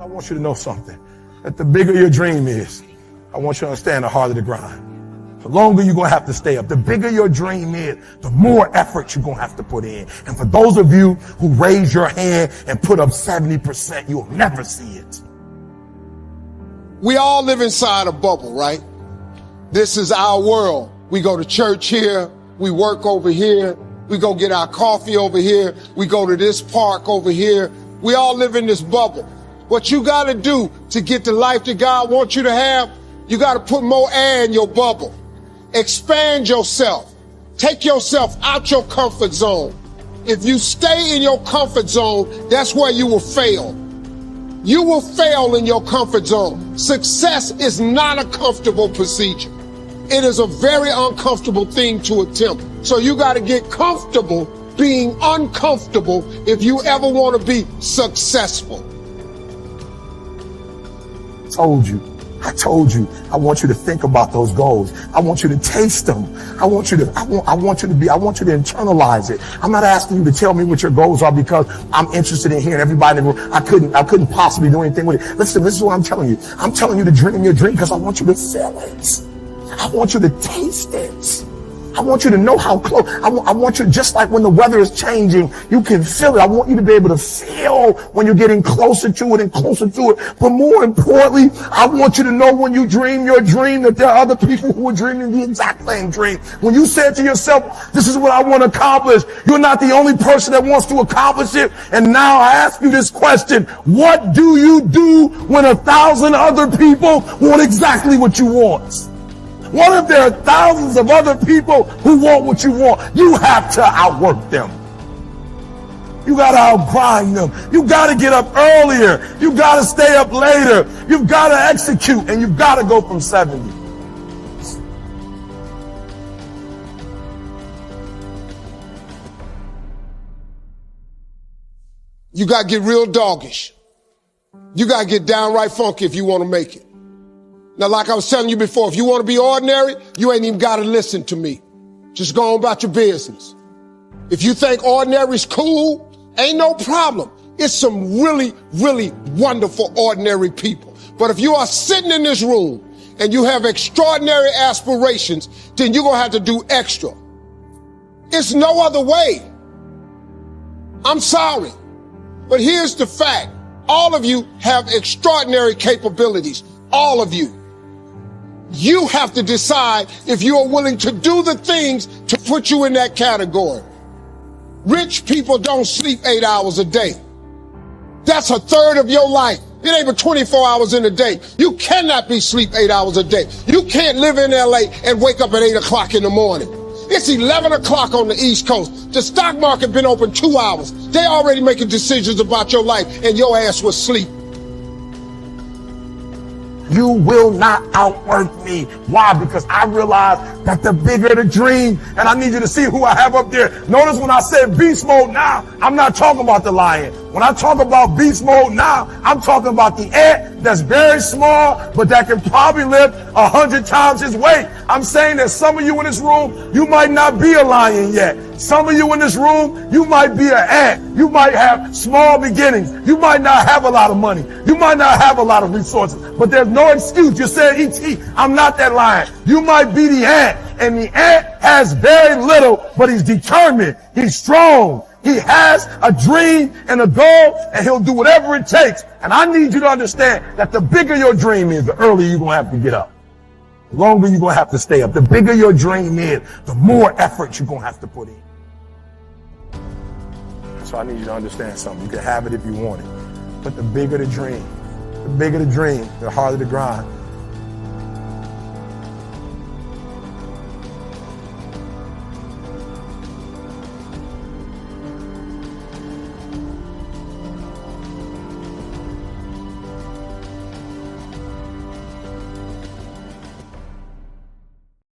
I want you to know something, that the bigger your dream is, I want you to understand the harder the grind. The longer you're going to have to stay up. The bigger your dream is, the more effort you're going to have to put in. And for those of you who raise your hand and put up 70%, you'll never see it. We all live inside a bubble, right? This is our world. We go to church here. We work over here. We go get our coffee over here. We go to this park over here. We all live in this bubble. What you got to do to get the life that God wants you to have, you got to put more air in your bubble. Expand yourself. Take yourself out your comfort zone. If you stay in your comfort zone, that's where you will fail. You will fail in your comfort zone. Success is not a comfortable procedure. It is a very uncomfortable thing to attempt. So you got to get comfortable being uncomfortable if you ever want to be successful. I told you, I want you to think about those goals. I want you to taste them. I want you to internalize it. I'm not asking you to tell me what your goals are because I'm interested in hearing everybody in the room. I couldn't possibly do anything with it. Listen, this is what I'm telling you. I'm telling you to dream your dream because I want you to feel it. I want you to taste it. I want you to know how close. I want you, just like when the weather is changing, you can feel it. I want you to be able to feel when you're getting closer to it and closer to it. But more importantly, I want you to know when you dream your dream that there are other people who are dreaming the exact same dream. When you said to yourself, this is what I want to accomplish, you're not the only person that wants to accomplish it. And now I ask you this question: what do you do when 1,000 other people want exactly what you want? What if there are thousands of other people who want what you want? You have to outwork them. You got to outgrind them. You got to get up earlier. You got to stay up later. You've got to execute, and you've got to go from 70. You got to get real doggish. You got to get downright funky if you want to make it. Now, like I was telling you before, if you want to be ordinary, you ain't even got to listen to me. Just go on about your business. If you think ordinary's cool, ain't no problem. It's some really, really wonderful ordinary people. But if you are sitting in this room and you have extraordinary aspirations, then you're going to have to do extra. It's no other way. I'm sorry. But here's the fact. All of you have extraordinary capabilities. All of you. You have to decide if you are willing to do the things to put you in that category. Rich people don't sleep 8 hours a day. That's a third of your life. It ain't but 24 hours in a day. You cannot be sleep 8 hours a day. You can't live in LA and wake up at 8 o'clock in the morning. It's 11 o'clock on the East Coast. The stock market been open 2 hours. They already making decisions about your life and your ass was asleep. You will not outwork me. Why? Because I realize that the bigger the dream, and I need you to see who I have up there. Notice when I said beast mode now, I'm not talking about the lion. When I talk about beast mode now, I'm talking about the ant that's very small, but that can probably lift 100 times his weight. I'm saying that some of you in this room, you might not be a lion yet. Some of you in this room, you might be an ant. You might have small beginnings. You might not have a lot of money. You might not have a lot of resources, but there's no excuse. You said, E.T., I'm not that lion. You might be the ant, and the ant has very little, but he's determined. He's strong. He has a dream and a goal, and he'll do whatever it takes. And I need you to understand that the bigger your dream is, the earlier you're going to have to get up. The longer you're going to have to stay up. The bigger your dream is, the more effort you're going to have to put in. So I need you to understand something. You can have it if you want it. But the bigger the dream, the harder the grind.